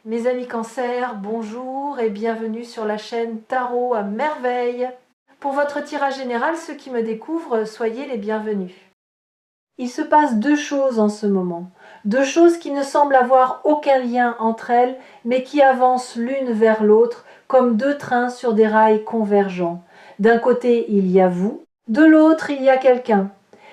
Mes amis Cancer, bonjour et bienvenue sur la chaîne Tarot à merveille. Pour votre tirage général, ceux qui me découvrent, soyez les bienvenus. Il se passe deux choses en ce moment. Deux choses qui ne semblent avoir aucun lien entre elles, mais qui avancent l'une vers l'autre comme deux trains sur des rails convergents. D'un côté, il y a vous, de l'autre, il y a quelqu'un.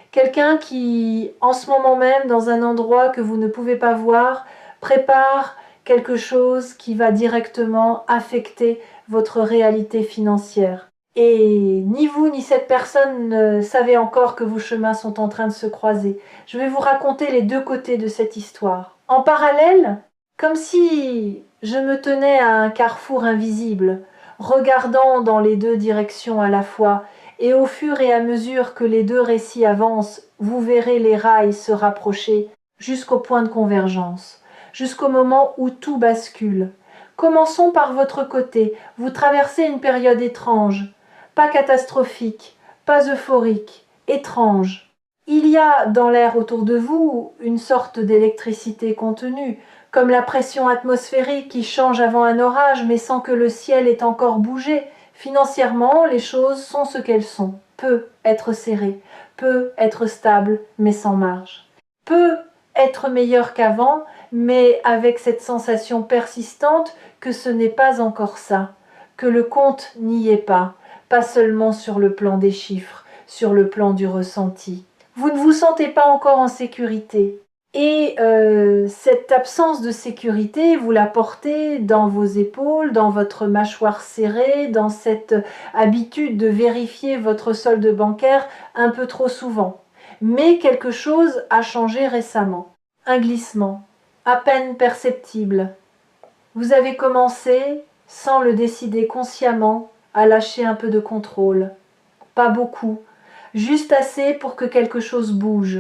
Quelqu'un qui, en ce moment même, dans un endroit que vous ne pouvez pas voir, prépare quelque chose qui va directement affecter votre réalité financière. Et ni vous ni cette personne ne savez encore que vos chemins sont en train de se croiser. Je vais vous raconter les deux côtés de cette histoire. En parallèle, comme si je me tenais à un carrefour invisible, regardant dans les deux directions à la fois, et au fur et à mesure que les deux récits avancent, vous verrez les rails se rapprocher jusqu'au point de convergence, jusqu'au moment où tout bascule. Commençons par votre côté. Vous traversez une période étrange, pas catastrophique, pas euphorique, étrange. Il y a dans l'air autour de vous une sorte d'électricité contenue, comme la pression atmosphérique qui change avant un orage mais sans que le ciel ait encore bougé. Financièrement, les choses sont ce qu'elles sont. Peut être serrées, peut être stable mais sans marge. Peut être meilleur qu'avant, mais avec cette sensation persistante que ce n'est pas encore ça, que le compte n'y est pas seulement sur le plan des chiffres, sur le plan du ressenti. Vous ne vous sentez pas encore en sécurité. Et cette absence de sécurité, vous la portez dans vos épaules, dans votre mâchoire serrée, dans cette habitude de vérifier votre solde bancaire un peu trop souvent. Mais quelque chose a changé récemment. Un glissement, à peine perceptible. Vous avez commencé, sans le décider consciemment, à lâcher un peu de contrôle. Pas beaucoup, juste assez pour que quelque chose bouge.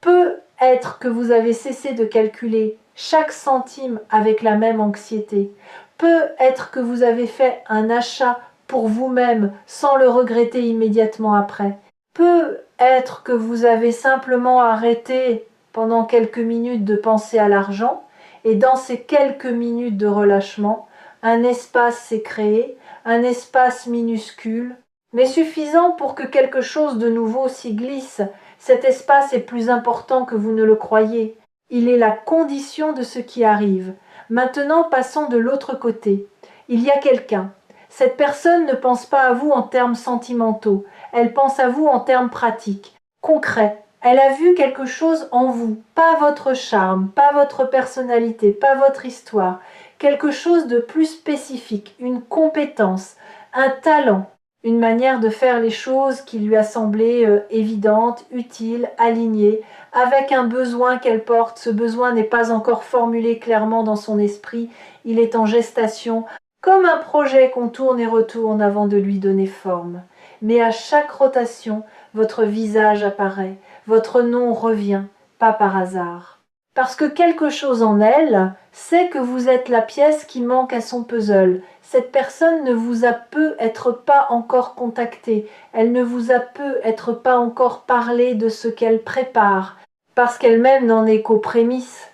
Peut être que vous avez cessé de calculer chaque centime avec la même anxiété. Peut être que vous avez fait un achat pour vous-même sans le regretter immédiatement après. Peut être que vous avez simplement arrêté pendant quelques minutes de penser à l'argent et dans ces quelques minutes de relâchement, un espace s'est créé, un espace minuscule, mais suffisant pour que quelque chose de nouveau s'y glisse. Cet espace est plus important que vous ne le croyez. Il est la condition de ce qui arrive. Maintenant, passons de l'autre côté. Il y a quelqu'un. Cette personne ne pense pas à vous en termes sentimentaux. Elle pense à vous en termes pratiques, concrets. Elle a vu quelque chose en vous, pas votre charme, pas votre personnalité, pas votre histoire, quelque chose de plus spécifique, une compétence, un talent, une manière de faire les choses qui lui a semblé évidente, utile, alignée, avec un besoin qu'elle porte. Ce besoin n'est pas encore formulé clairement dans son esprit, il est en gestation, comme un projet qu'on tourne et retourne avant de lui donner forme. Mais à chaque rotation, votre visage apparaît, votre nom revient, pas par hasard. Parce que quelque chose en elle sait que vous êtes la pièce qui manque à son puzzle. Cette personne ne vous a peut-être pas encore contacté, elle ne vous a peut-être pas encore parlé de ce qu'elle prépare, parce qu'elle-même n'en est qu'aux prémices,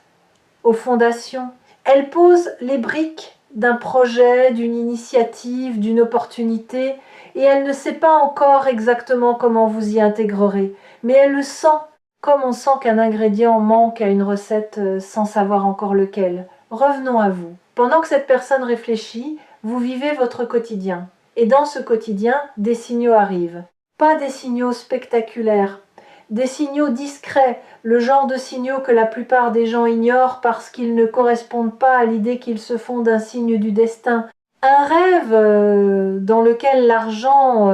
aux fondations. Elle pose les briques d'un projet, d'une initiative, d'une opportunité, et elle ne sait pas encore exactement comment vous y intégrerez, mais elle le sent, comme on sent qu'un ingrédient manque à une recette sans savoir encore lequel. Revenons à vous. Pendant que cette personne réfléchit, vous vivez votre quotidien. Et dans ce quotidien, des signaux arrivent. Pas des signaux spectaculaires, des signaux discrets, le genre de signaux que la plupart des gens ignorent parce qu'ils ne correspondent pas à l'idée qu'ils se font d'un signe du destin. Un rêve dans lequel l'argent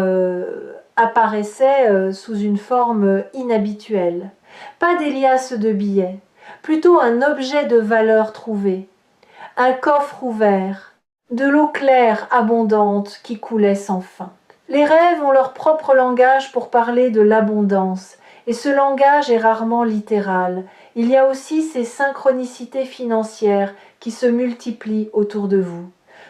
apparaissait sous une forme inhabituelle. Pas des liasses de billets, plutôt un objet de valeur trouvé, un coffre ouvert, de l'eau claire abondante qui coulait sans fin. Les rêves ont leur propre langage pour parler de l'abondance, et ce langage est rarement littéral. Il y a aussi ces synchronicités financières qui se multiplient autour de vous.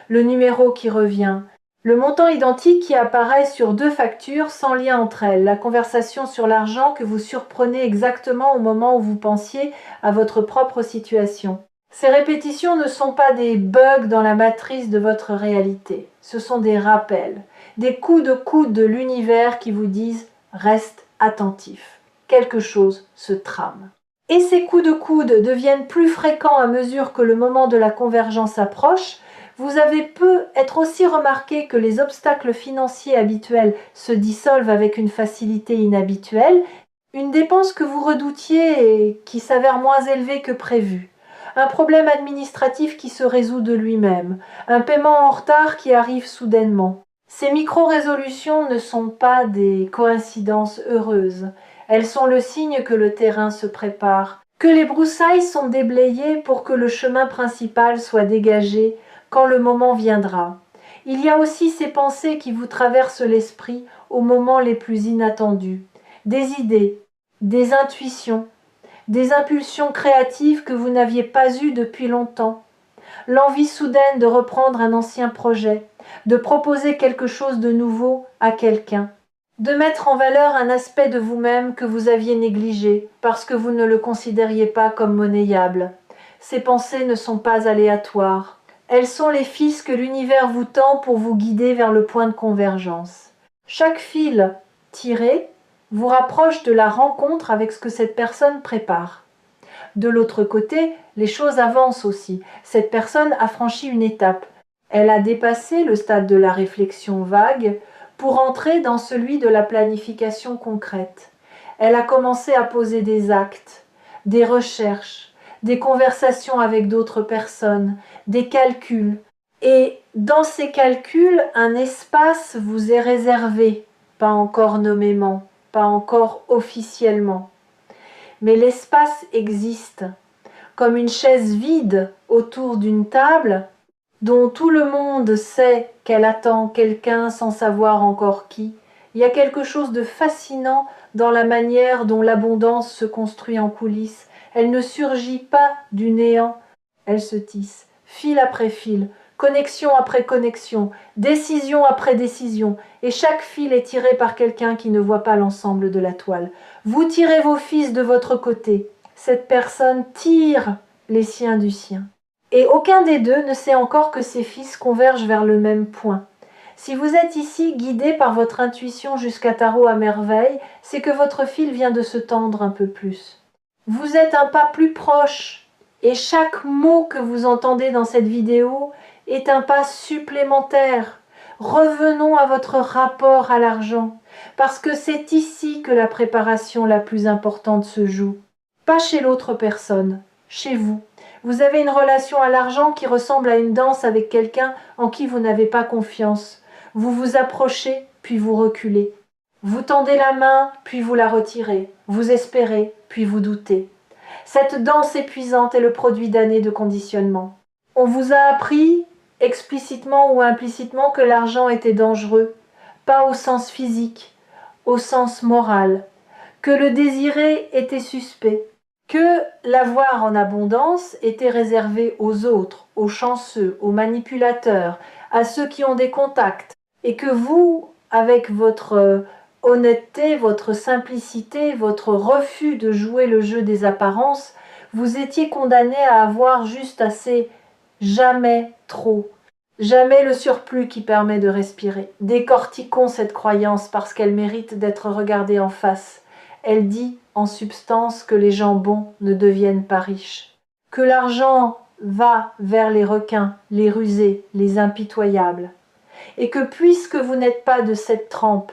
Le numéro qui revient, le montant identique qui apparaît sur deux factures sans lien entre elles, la conversation sur l'argent que vous surprenez exactement au moment où vous pensiez à votre propre situation. Ces répétitions ne sont pas des bugs dans la matrice de votre réalité, ce sont des rappels, des coups de coude de l'univers qui vous disent « reste attentif ». Quelque chose se trame. Et ces coups de coude deviennent plus fréquents à mesure que le moment de la convergence approche. Vous avez peut-être aussi remarqué que les obstacles financiers habituels se dissolvent avec une facilité inhabituelle, une dépense que vous redoutiez et qui s'avère moins élevée que prévu, un problème administratif qui se résout de lui-même, un paiement en retard qui arrive soudainement. Ces micro-résolutions ne sont pas des coïncidences heureuses. Elles sont le signe que le terrain se prépare, que les broussailles sont déblayées pour que le chemin principal soit dégagé quand le moment viendra. Il y a aussi ces pensées qui vous traversent l'esprit aux moments les plus inattendus. Des idées, des intuitions, des impulsions créatives que vous n'aviez pas eues depuis longtemps. L'envie soudaine de reprendre un ancien projet, de proposer quelque chose de nouveau à quelqu'un, de mettre en valeur un aspect de vous-même que vous aviez négligé parce que vous ne le considériez pas comme monnayable. Ces pensées ne sont pas aléatoires. Elles sont les fils que l'univers vous tend pour vous guider vers le point de convergence. Chaque fil tiré vous rapproche de la rencontre avec ce que cette personne prépare. De l'autre côté, les choses avancent aussi. Cette personne a franchi une étape. Elle a dépassé le stade de la réflexion vague pour entrer dans celui de la planification concrète. Elle a commencé à poser des actes, des recherches, des conversations avec d'autres personnes, des calculs. Et dans ces calculs, un espace vous est réservé, pas encore nommément, pas encore officiellement. Mais l'espace existe, comme une chaise vide autour d'une table dont tout le monde sait qu'elle attend quelqu'un sans savoir encore qui. Il y a quelque chose de fascinant dans la manière dont l'abondance se construit en coulisses. Elle ne surgit pas du néant, elle se tisse, fil après fil, connexion après connexion, décision après décision, et chaque fil est tiré par quelqu'un qui ne voit pas l'ensemble de la toile. Vous tirez vos fils de votre côté, cette personne tire les siens du sien. Et aucun des deux ne sait encore que ses fils convergent vers le même point. Si vous êtes ici guidé par votre intuition jusqu'à Tarot à merveille, c'est que votre fil vient de se tendre un peu plus. Vous êtes un pas plus proche, et chaque mot que vous entendez dans cette vidéo est un pas supplémentaire. Revenons à votre rapport à l'argent, parce que c'est ici que la préparation la plus importante se joue. Pas chez l'autre personne, chez vous. Vous avez une relation à l'argent qui ressemble à une danse avec quelqu'un en qui vous n'avez pas confiance. Vous vous approchez, puis vous reculez. Vous tendez la main, puis vous la retirez. Vous espérez, puis vous doutez. Cette danse épuisante est le produit d'années de conditionnement. On vous a appris, explicitement ou implicitement, que l'argent était dangereux, pas au sens physique, au sens moral, que le désirer était suspect, que l'avoir en abondance était réservé aux autres, aux chanceux, aux manipulateurs, à ceux qui ont des contacts, et que vous, avec votre honnêteté, votre simplicité, votre refus de jouer le jeu des apparences, vous étiez condamné à avoir juste assez, jamais trop, jamais le surplus qui permet de respirer. Décortiquons cette croyance parce qu'elle mérite d'être regardée en face. Elle dit en substance que les gens bons ne deviennent pas riches, que l'argent va vers les requins, les rusés, les impitoyables, et que puisque vous n'êtes pas de cette trempe,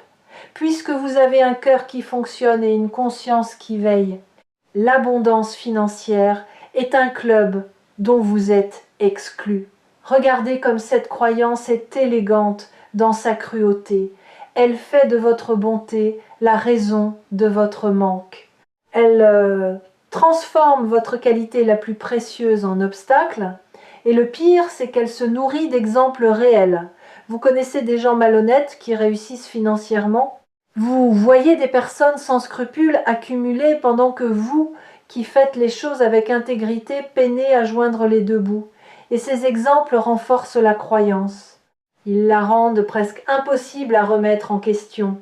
puisque vous avez un cœur qui fonctionne et une conscience qui veille, l'abondance financière est un club dont vous êtes exclu. Regardez comme cette croyance est élégante dans sa cruauté. Elle fait de votre bonté la raison de votre manque. Elle transforme votre qualité la plus précieuse en obstacle. Et le pire, c'est qu'elle se nourrit d'exemples réels. Vous connaissez des gens malhonnêtes qui réussissent financièrement. Vous voyez des personnes sans scrupules accumuler pendant que vous, qui faites les choses avec intégrité, peinez à joindre les deux bouts. Et ces exemples renforcent la croyance. Ils la rendent presque impossible à remettre en question.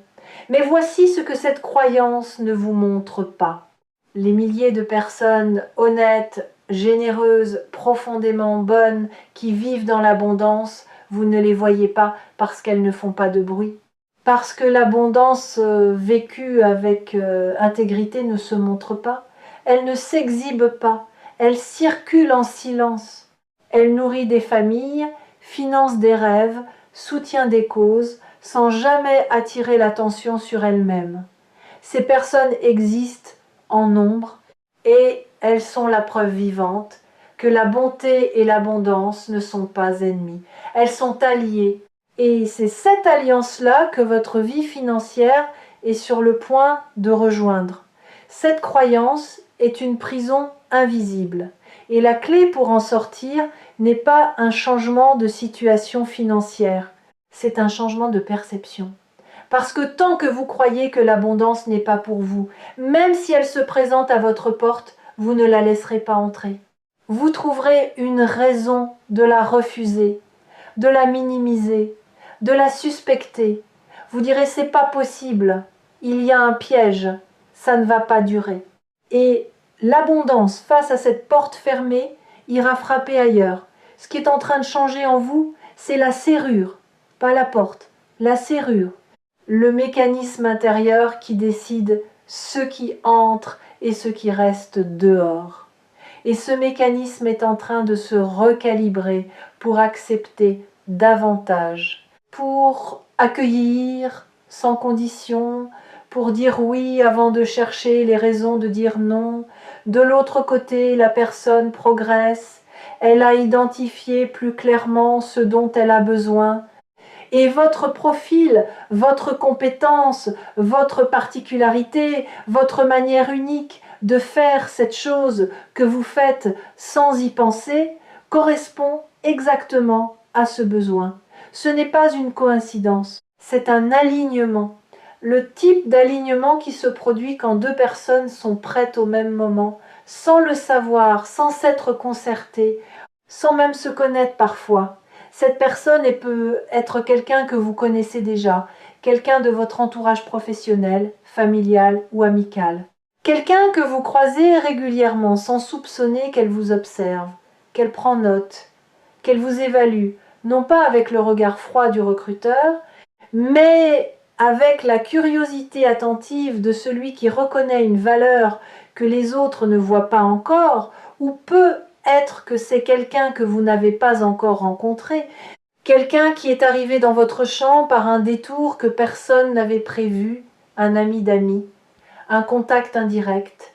Mais voici ce que cette croyance ne vous montre pas. Les milliers de personnes honnêtes généreuses, profondément bonnes, qui vivent dans l'abondance, vous ne les voyez pas parce qu'elles ne font pas de bruit. Parce que l'abondance vécue avec intégrité ne se montre pas, elle ne s'exhibe pas, elle circule en silence. Elle nourrit des familles, finance des rêves, soutient des causes, sans jamais attirer l'attention sur elle-même. Ces personnes existent en nombre et elles sont la preuve vivante que la bonté et l'abondance ne sont pas ennemies. Elles sont alliées. Et c'est cette alliance-là que votre vie financière est sur le point de rejoindre. Cette croyance est une prison invisible. Et la clé pour en sortir n'est pas un changement de situation financière, c'est un changement de perception. Parce que tant que vous croyez que l'abondance n'est pas pour vous, même si elle se présente à votre porte, vous ne la laisserez pas entrer. Vous trouverez une raison de la refuser, de la minimiser, de la suspecter. Vous direz c'est pas possible, il y a un piège, ça ne va pas durer. Et l'abondance face à cette porte fermée ira frapper ailleurs. Ce qui est en train de changer en vous, c'est la serrure, pas la porte, la serrure. Le mécanisme intérieur qui décide ce qui entre et ce qui reste dehors. Et ce mécanisme est en train de se recalibrer pour accepter davantage, pour accueillir sans condition, pour dire oui avant de chercher les raisons de dire non. De l'autre côté, la personne progresse, elle a identifié plus clairement ce dont elle a besoin. Et votre profil, votre compétence, votre particularité, votre manière unique de faire cette chose que vous faites sans y penser, correspond exactement à ce besoin. Ce n'est pas une coïncidence, c'est un alignement. Le type d'alignement qui se produit quand deux personnes sont prêtes au même moment, sans le savoir, sans s'être concertées, sans même se connaître parfois. Cette personne peut être quelqu'un que vous connaissez déjà, quelqu'un de votre entourage professionnel, familial ou amical. Quelqu'un que vous croisez régulièrement sans soupçonner qu'elle vous observe, qu'elle prend note, qu'elle vous évalue, non pas avec le regard froid du recruteur, mais avec la curiosité attentive de celui qui reconnaît une valeur que les autres ne voient pas encore, ou peut être que c'est quelqu'un que vous n'avez pas encore rencontré, quelqu'un qui est arrivé dans votre champ par un détour que personne n'avait prévu, un ami d'amis, un contact indirect,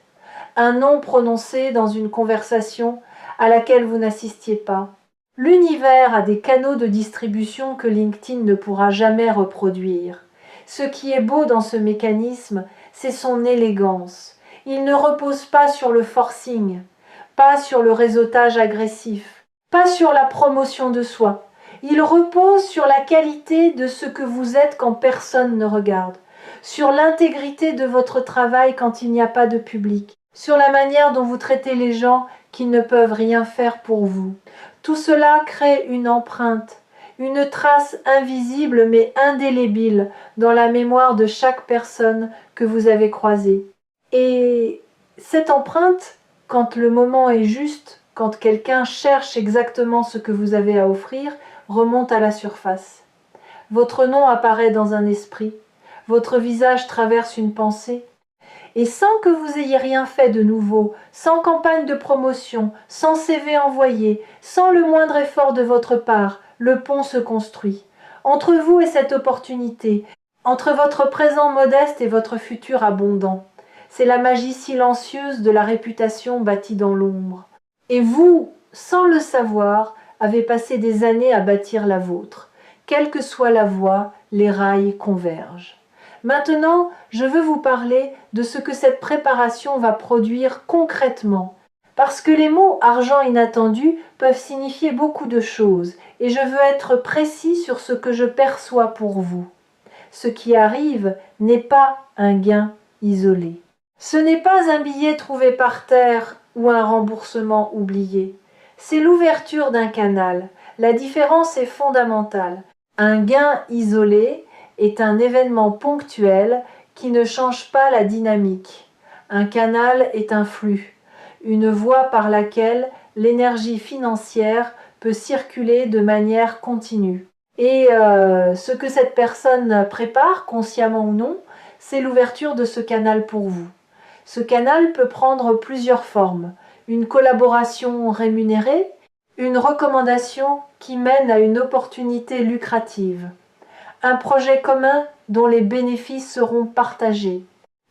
un nom prononcé dans une conversation à laquelle vous n'assistiez pas. L'univers a des canaux de distribution que LinkedIn ne pourra jamais reproduire. Ce qui est beau dans ce mécanisme, c'est son élégance. Il ne repose pas sur le forcing, pas sur le réseautage agressif, pas sur la promotion de soi. Il repose sur la qualité de ce que vous êtes quand personne ne regarde, sur l'intégrité de votre travail quand il n'y a pas de public, sur la manière dont vous traitez les gens qui ne peuvent rien faire pour vous. Tout cela crée une empreinte, une trace invisible mais indélébile dans la mémoire de chaque personne que vous avez croisée. Et cette empreinte, quand le moment est juste, quand quelqu'un cherche exactement ce que vous avez à offrir, remonte à la surface. Votre nom apparaît dans un esprit, votre visage traverse une pensée, et sans que vous ayez rien fait de nouveau, sans campagne de promotion, sans CV envoyé, sans le moindre effort de votre part, le pont se construit. Entre vous et cette opportunité, entre votre présent modeste et votre futur abondant. C'est la magie silencieuse de la réputation bâtie dans l'ombre. Et vous, sans le savoir, avez passé des années à bâtir la vôtre. Quelle que soit la voie, les rails convergent. Maintenant, je veux vous parler de ce que cette préparation va produire concrètement. Parce que les mots argent inattendu peuvent signifier beaucoup de choses, et je veux être précis sur ce que je perçois pour vous. Ce qui arrive n'est pas un gain isolé. Ce n'est pas un billet trouvé par terre ou un remboursement oublié. C'est l'ouverture d'un canal. La différence est fondamentale. Un gain isolé est un événement ponctuel qui ne change pas la dynamique. Un canal est un flux, une voie par laquelle l'énergie financière peut circuler de manière continue. Et ce que cette personne prépare, consciemment ou non, c'est l'ouverture de ce canal pour vous. Ce canal peut prendre plusieurs formes. Une collaboration rémunérée, une recommandation qui mène à une opportunité lucrative, un projet commun dont les bénéfices seront partagés,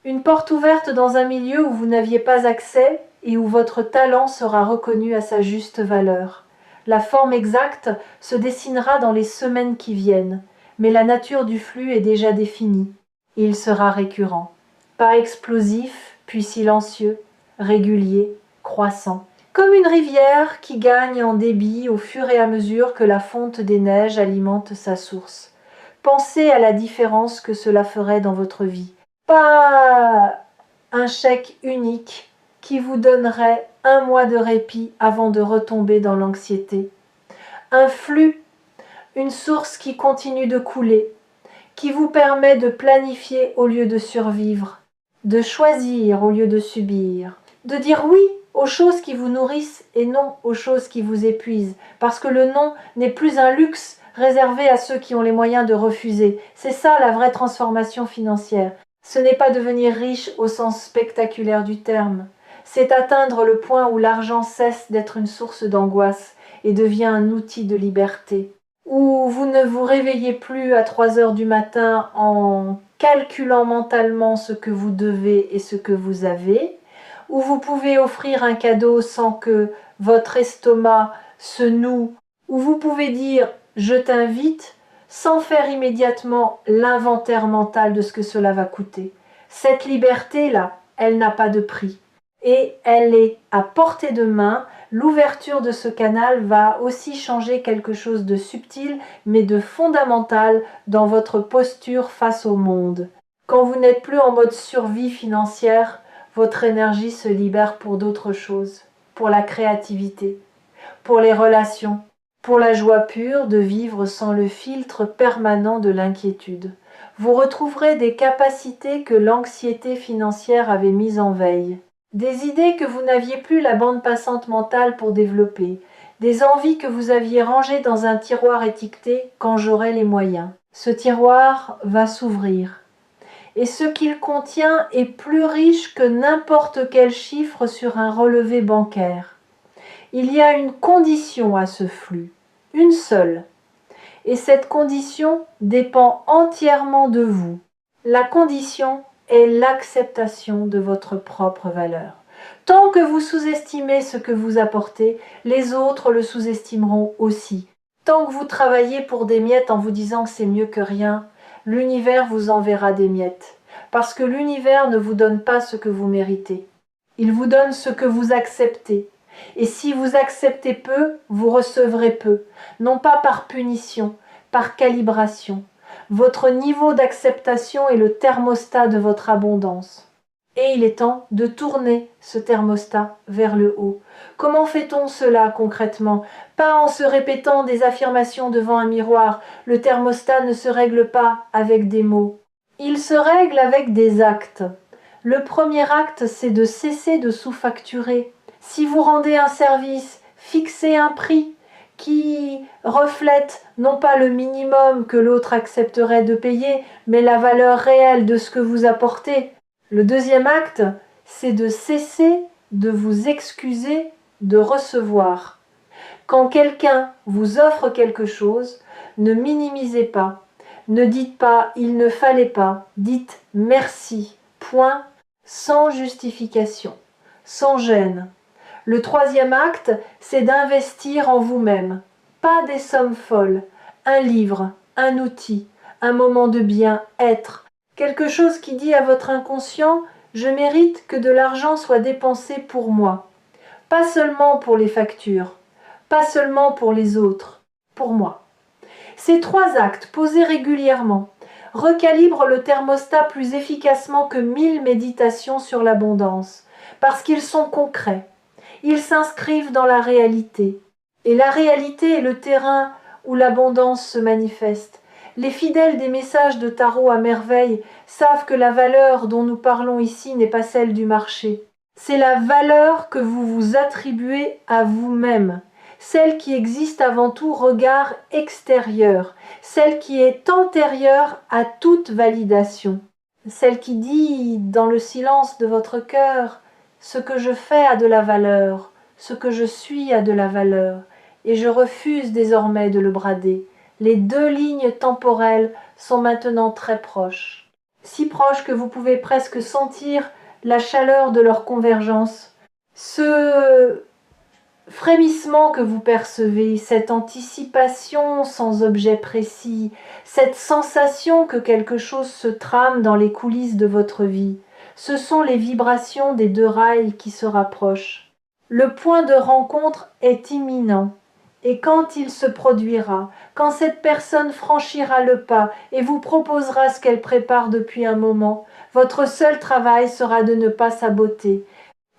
une porte ouverte dans un milieu où vous n'aviez pas accès et où votre talent sera reconnu à sa juste valeur. La forme exacte se dessinera dans les semaines qui viennent, mais la nature du flux est déjà définie. Il sera récurrent, pas explosif, puis silencieux, régulier, croissant. Comme une rivière qui gagne en débit au fur et à mesure que la fonte des neiges alimente sa source. Pensez à la différence que cela ferait dans votre vie. Pas un chèque unique qui vous donnerait un mois de répit avant de retomber dans l'anxiété. Un flux, une source qui continue de couler, qui vous permet de planifier au lieu de survivre, de choisir au lieu de subir, de dire oui aux choses qui vous nourrissent et non aux choses qui vous épuisent, parce que le non n'est plus un luxe réservé à ceux qui ont les moyens de refuser. C'est ça la vraie transformation financière. Ce n'est pas devenir riche au sens spectaculaire du terme, c'est atteindre le point où l'argent cesse d'être une source d'angoisse et devient un outil de liberté, où vous ne vous réveillez plus à 3 heures du matin en calculant mentalement ce que vous devez et ce que vous avez, où vous pouvez offrir un cadeau sans que votre estomac se noue, où vous pouvez dire « je t'invite » sans faire immédiatement l'inventaire mental de ce que cela va coûter. Cette liberté-là, elle n'a pas de prix. Et elle est à portée de main. L'ouverture de ce canal va aussi changer quelque chose de subtil, mais de fondamental dans votre posture face au monde. Quand vous n'êtes plus en mode survie financière, votre énergie se libère pour d'autres choses, pour la créativité, pour les relations, pour la joie pure de vivre sans le filtre permanent de l'inquiétude. Vous retrouverez des capacités que l'anxiété financière avait mises en veille, des idées que vous n'aviez plus la bande passante mentale pour développer, des envies que vous aviez rangées dans un tiroir étiqueté « quand j'aurai les moyens ». Ce tiroir va s'ouvrir. Et ce qu'il contient est plus riche que n'importe quel chiffre sur un relevé bancaire. Il y a une condition à ce flux, une seule. Et cette condition dépend entièrement de vous. La condition est l'acceptation de votre propre valeur. Tant que vous sous-estimez ce que vous apportez, les autres le sous-estimeront aussi. Tant que vous travaillez pour des miettes en vous disant que c'est mieux que rien, l'univers vous enverra des miettes. Parce que l'univers ne vous donne pas ce que vous méritez. Il vous donne ce que vous acceptez. Et si vous acceptez peu, vous recevrez peu, non pas par punition, par calibration. Votre niveau d'acceptation est le thermostat de votre abondance. Et il est temps de tourner ce thermostat vers le haut. Comment fait-on cela concrètement? Pas en se répétant des affirmations devant un miroir. Le thermostat ne se règle pas avec des mots. Il se règle avec des actes. Le premier acte, c'est de cesser de sous-facturer. Si vous rendez un service, fixez un prix qui reflète non pas le minimum que l'autre accepterait de payer, mais la valeur réelle de ce que vous apportez. Le deuxième acte, c'est de cesser de vous excuser de recevoir. Quand quelqu'un vous offre quelque chose, ne minimisez pas. Ne dites pas « il ne fallait pas », dites « merci », point, sans justification, sans gêne. Le troisième acte, c'est d'investir en vous-même. Pas des sommes folles, un livre, un outil, un moment de bien-être. Quelque chose qui dit à votre inconscient « je mérite que de l'argent soit dépensé pour moi ». Pas seulement pour les factures, pas seulement pour les autres, pour moi. Ces trois actes, posés régulièrement, recalibrent le thermostat plus efficacement que 1000 méditations sur l'abondance, parce qu'ils sont concrets. Ils s'inscrivent dans la réalité. Et la réalité est le terrain où l'abondance se manifeste. Les fidèles des messages de tarot à merveille savent que la valeur dont nous parlons ici n'est pas celle du marché. C'est la valeur que vous vous attribuez à vous-même, celle qui existe avant tout regard extérieur, celle qui est antérieure à toute validation, celle qui dit dans le silence de votre cœur « Ce que je fais a de la valeur, ce que je suis a de la valeur, et je refuse désormais de le brader. Les deux lignes temporelles sont maintenant très proches. » Si proches que vous pouvez presque sentir la chaleur de leur convergence. Ce frémissement que vous percevez, cette anticipation sans objet précis, cette sensation que quelque chose se trame dans les coulisses de votre vie, ce sont les vibrations des deux rails qui se rapprochent. Le point de rencontre est imminent. Et quand il se produira, quand cette personne franchira le pas et vous proposera ce qu'elle prépare depuis un moment, votre seul travail sera de ne pas saboter,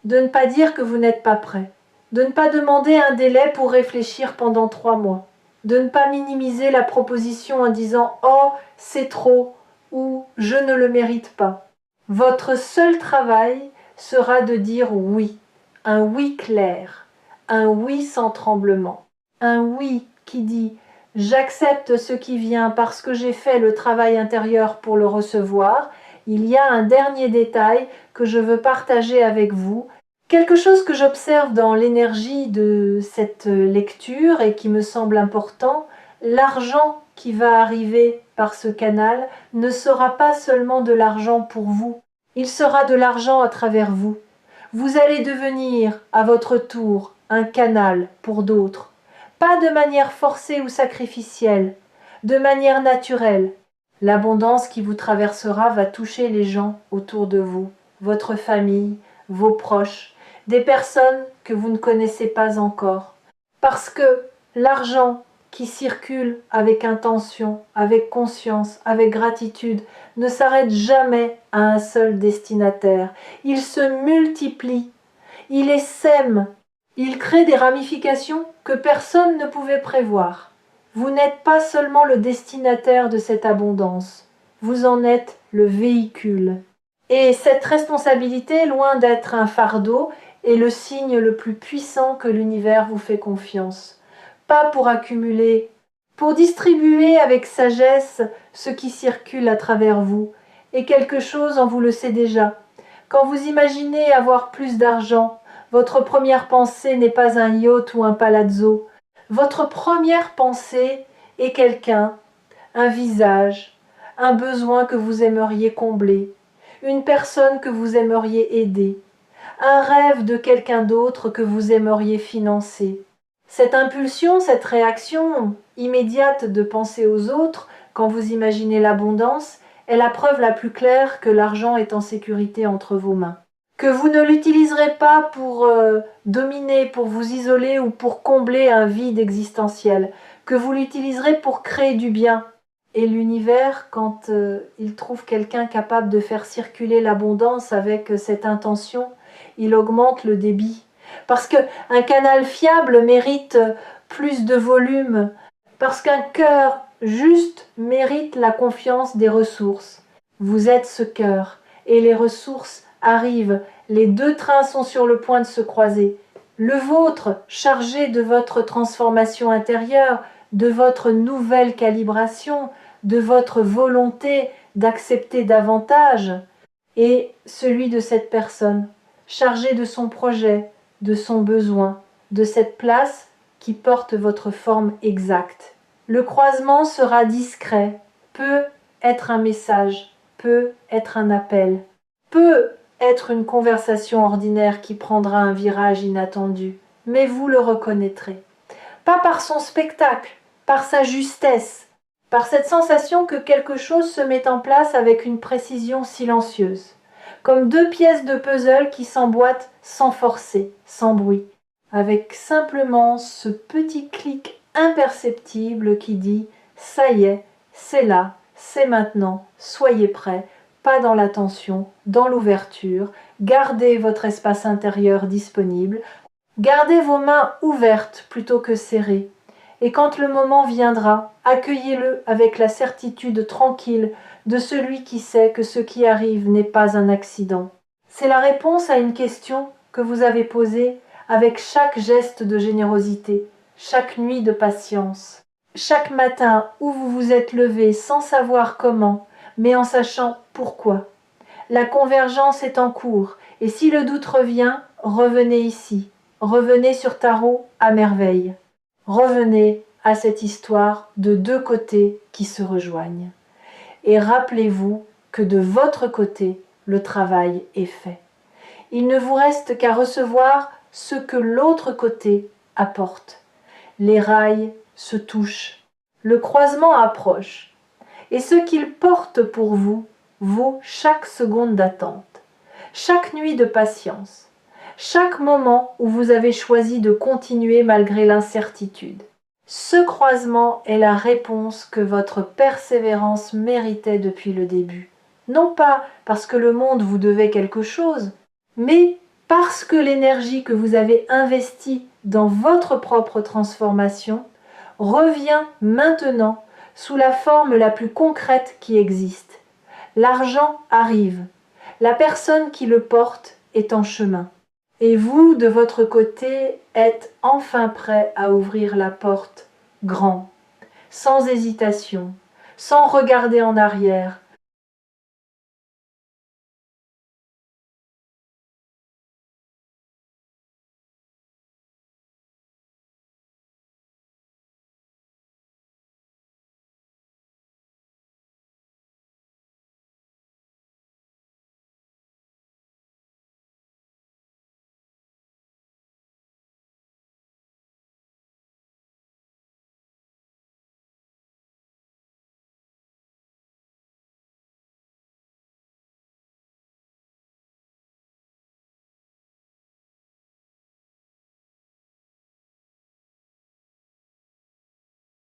de ne pas dire que vous n'êtes pas prêt, de ne pas demander un délai pour réfléchir pendant 3 mois, de ne pas minimiser la proposition en disant « Oh, c'est trop » ou « Je ne le mérite pas ». Votre seul travail sera de dire oui, un oui clair, un oui sans tremblement. Un oui qui dit « J'accepte ce qui vient parce que j'ai fait le travail intérieur pour le recevoir. Il y a un dernier détail que je veux partager avec vous. Quelque chose que j'observe dans l'énergie de cette lecture et qui me semble important, l'argent qui va arriver par ce canal ne sera pas seulement de l'argent pour vous, il sera de l'argent à travers vous. Vous allez devenir, à votre tour, un canal pour d'autres. Pas de manière forcée ou sacrificielle, de manière naturelle. L'abondance qui vous traversera va toucher les gens autour de vous, votre famille, vos proches, des personnes que vous ne connaissez pas encore. Parce que l'argent qui circule avec intention, avec conscience, avec gratitude, ne s'arrête jamais à un seul destinataire. Il se multiplie, il essaime. Il crée des ramifications que personne ne pouvait prévoir. Vous n'êtes pas seulement le destinataire de cette abondance, vous en êtes le véhicule. Et cette responsabilité, loin d'être un fardeau, est le signe le plus puissant que l'univers vous fait confiance. Pas pour accumuler, pour distribuer avec sagesse ce qui circule à travers vous. Et quelque chose en vous le sait déjà. Quand vous imaginez avoir plus d'argent, votre première pensée n'est pas un yacht ou un palazzo. Votre première pensée est quelqu'un, un visage, un besoin que vous aimeriez combler, une personne que vous aimeriez aider, un rêve de quelqu'un d'autre que vous aimeriez financer. Cette impulsion, cette réaction immédiate de penser aux autres quand vous imaginez l'abondance est la preuve la plus claire que l'argent est en sécurité entre vos mains. Que vous ne l'utiliserez pas pour dominer, pour vous isoler ou pour combler un vide existentiel, que vous l'utiliserez pour créer du bien. Et l'univers, quand il trouve quelqu'un capable de faire circuler l'abondance avec cette intention, il augmente le débit. Parce qu'un canal fiable mérite plus de volume, parce qu'un cœur juste mérite la confiance des ressources. Vous êtes ce cœur, et les ressources arrivent, les deux trains sont sur le point de se croiser. Le vôtre, chargé de votre transformation intérieure, de votre nouvelle calibration, de votre volonté d'accepter davantage, et celui de cette personne, chargé de son projet, de son besoin, de cette place qui porte votre forme exacte. Le croisement sera discret, peut être un message, peut être un appel, peut être une conversation ordinaire qui prendra un virage inattendu, mais vous le reconnaîtrez. Pas par son spectacle, par sa justesse, par cette sensation que quelque chose se met en place avec une précision silencieuse, comme deux pièces de puzzle qui s'emboîtent sans forcer, sans bruit, avec simplement ce petit clic imperceptible qui dit « ça y est, c'est là, c'est maintenant, soyez prêts ». Pas dans la tension, dans l'ouverture, gardez votre espace intérieur disponible, gardez vos mains ouvertes plutôt que serrées, et quand le moment viendra, accueillez-le avec la certitude tranquille de celui qui sait que ce qui arrive n'est pas un accident. C'est la réponse à une question que vous avez posée avec chaque geste de générosité, chaque nuit de patience, chaque matin où vous vous êtes levé sans savoir comment, mais en sachant pourquoi. La convergence est en cours, et si le doute revient, revenez ici, revenez sur Tarot à merveille. Revenez à cette histoire de deux côtés qui se rejoignent. Et rappelez-vous que de votre côté, le travail est fait. Il ne vous reste qu'à recevoir ce que l'autre côté apporte. Les rails se touchent, le croisement approche, et ce qu'il porte pour vous vaut chaque seconde d'attente, chaque nuit de patience, chaque moment où vous avez choisi de continuer malgré l'incertitude. Ce croisement est la réponse que votre persévérance méritait depuis le début. Non pas parce que le monde vous devait quelque chose, mais parce que l'énergie que vous avez investie dans votre propre transformation revient maintenant sous la forme la plus concrète qui existe. L'argent arrive, la personne qui le porte est en chemin. Et vous, de votre côté, êtes enfin prêt à ouvrir la porte grand, sans hésitation, sans regarder en arrière,